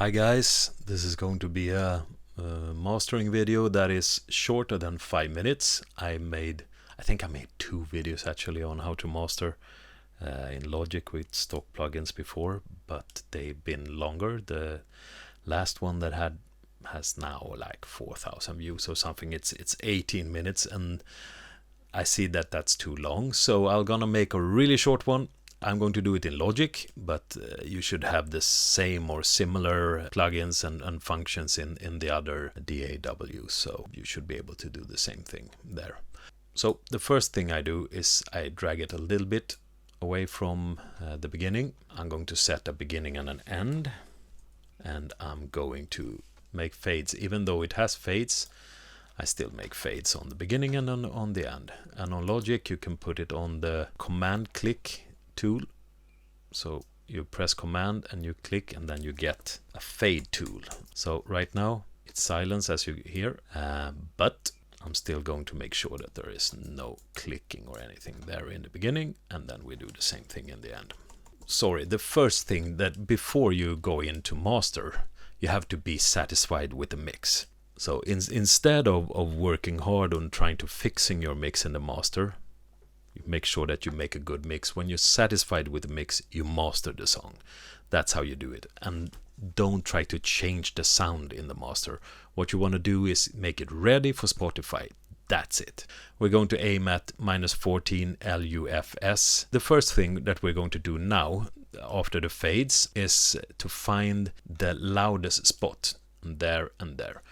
Hi guys, this is going to be a mastering video that is shorter than 5 minutes. I think I made 2 videos actually on how to master in Logic with stock plugins before, but they've been longer. The last one that has now like 4,000 views or something. It's 18 minutes and I see that that's too long, so I'm gonna make a really short one. I'm going to do it in Logic, but you should have the same or similar plugins and functions in the other DAWs, so you should be able to do the same thing there. So the first thing I do is I drag it a little bit away from the beginning. I'm going to set a beginning and an end, and I'm going to make fades. Even though it has fades, I still make fades on the beginning and on the end. And on Logic you can put it on the command click tool, so you press command and you click and then you get a fade tool. So right now it's silence as you hear, but I'm still going to make sure that there is no clicking or anything there in the beginning, and then we do the same thing in the end. Sorry, the first thing that before you go into master, you have to be satisfied with the mix. So instead of working hard on trying to fixing your mix in the master, you make sure that you make a good mix. When you're satisfied with the mix, you master the song. That's how you do it. And don't try to change the sound in the master. What you want to do is make it ready for Spotify. That's it. We're going to aim at -14 LUFS. The first thing that we're going to do now, after the fades, is to find the loudest spot. There and there.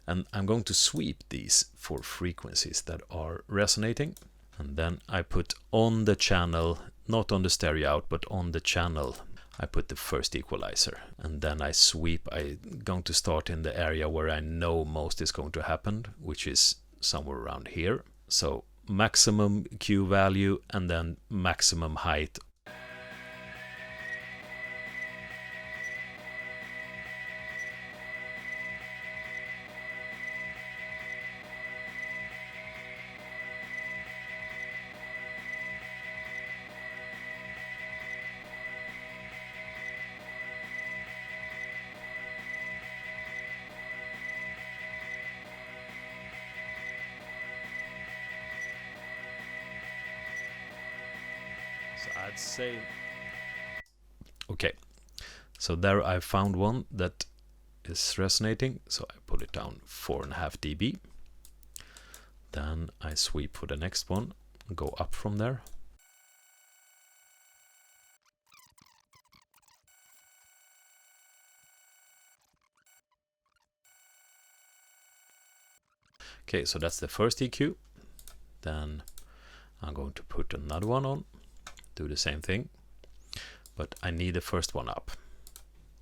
And I'm going to sweep these for frequencies that are resonating. And then I put on the channel, not on the stereo out, but on the channel, I put the first equalizer. And then I sweep. I'm going to start in the area where I know most is going to happen, which is somewhere around here. So maximum Q value and then maximum height. So I'd say, okay, so there I found one that is resonating, so I put it down 4.5 dB. Then I sweep for the next one, go up from there. Okay, so that's the first EQ. Then I'm going to put another one on. Do the same thing, but I need the first one up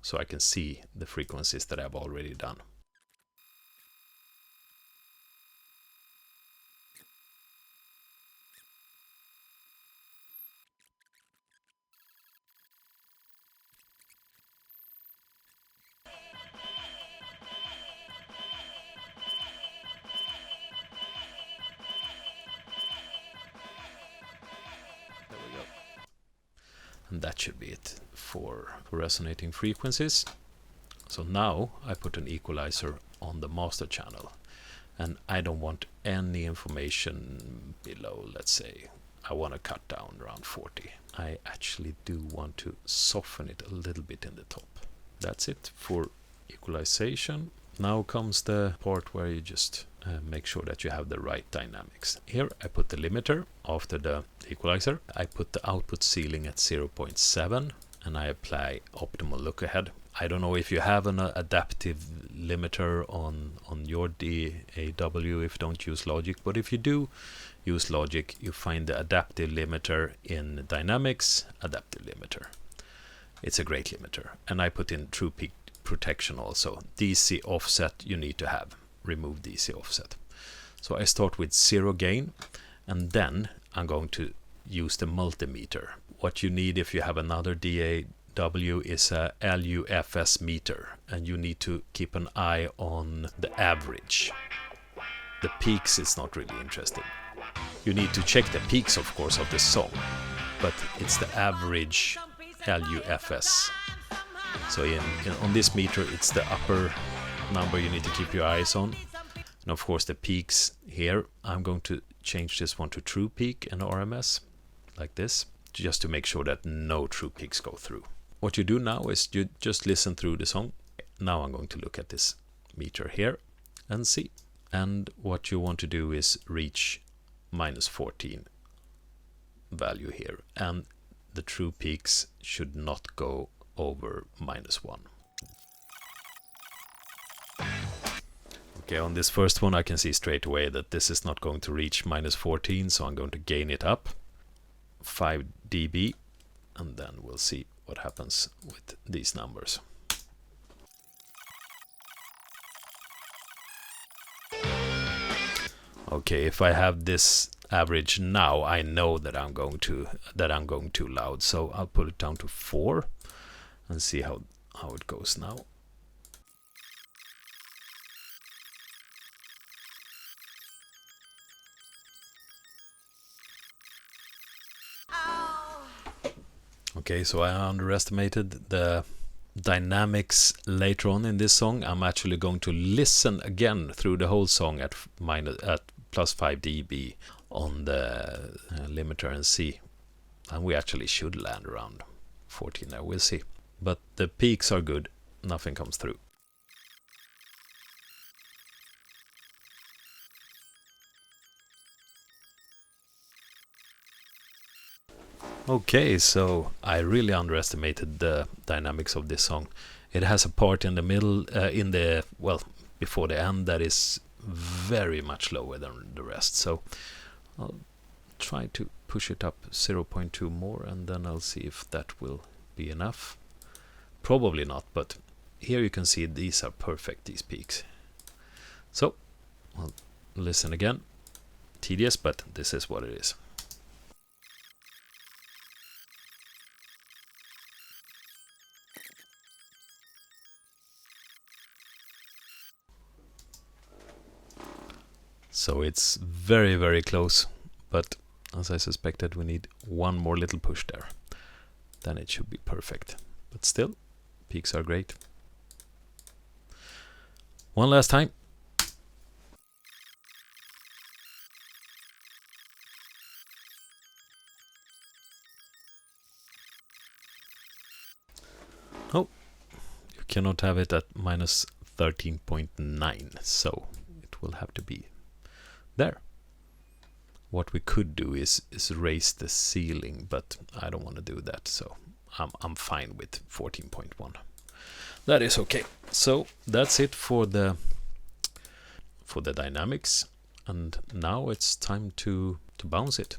so I can see the frequencies that I've already done. There we go. And that should be it for resonating frequencies. So now I put an equalizer on the master channel, and I don't want any information below. Let's say I want to cut down around 40. I actually do want to soften it a little bit in the top. That's it for equalization. Now comes the part where you just make sure that you have the right dynamics. Here I put the limiter after the equalizer. I put the output ceiling at 0.7 and I apply optimal look ahead. I don't know if you have an adaptive limiter on your DAW if you don't use Logic, but if you do use Logic, you find the adaptive limiter in Dynamics, adaptive limiter. It's a great limiter. And I put in true peak protection also. DC offset you need to have. Remove DC offset. So I start with 0 gain, and then I'm going to use the multimeter. What you need if you have another DAW is a LUFS meter, and you need to keep an eye on the average. The peaks is not really interesting. You need to check the peaks, of course, of the song, but it's the average LUFS So on this meter, it's the upper number you need to keep your eyes on. And of course the peaks here, I'm going to change this one to true peak and RMS, like this, just to make sure that no true peaks go through. What you do now is you just listen through the song. Now I'm going to look at this meter here and see. And what you want to do is reach -14 value here. And the true peaks should not go over -1. Okay, on this first one I can see straight away that this is not going to reach -14, so I'm going to gain it up 5 dB, and then we'll see what happens with these numbers. Okay, if I have this average now, I know that I'm going too loud, so I'll put it down to 4 and see how it goes now. Okay, so I underestimated the dynamics later on in this song. I'm actually going to listen again through the whole song at +5 dB on the limiter and see. And we actually should land around 14 there, we'll see. But the peaks are good, nothing comes through. Okay, so I really underestimated the dynamics of this song. It has a part in the middle, before the end, that is very much lower than the rest. So I'll try to push it up 0.2 more, and then I'll see if that will be enough. Probably not, but here you can see these are perfect, these peaks. So I'll listen again. Tedious, but this is what it is. So it's very, very close, but as I suspected, we need one more little push there. Then it should be perfect. But still, peaks are great. One last time. Oh, you cannot have it at -13.9, so it will have to be there. What we could do is raise the ceiling, but I don't want to do that, so I'm fine with 14.1. That is okay. So that's it for the dynamics, and now it's time to bounce it.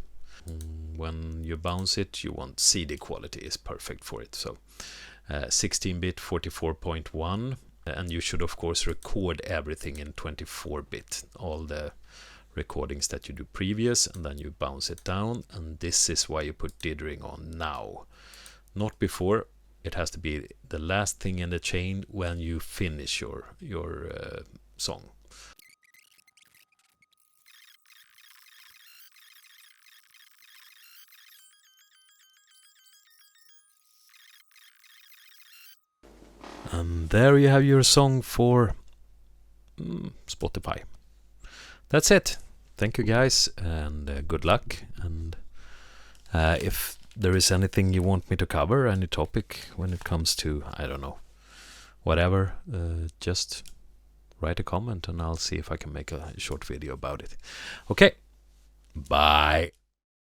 When you bounce it, you want CD quality is perfect for it. So 16-bit 44.1, and you should of course record everything in 24-bit, all the recordings that you do previous, and then you bounce it down. And this is why you put dithering on now, not before. It has to be the last thing in the chain when you finish your song. And there you have your song for Spotify. That's it. Thank you guys, and good luck. And if there is anything you want me to cover, any topic when it comes to, I don't know, whatever, just write a comment and I'll see if I can make a short video about it. Okay, bye.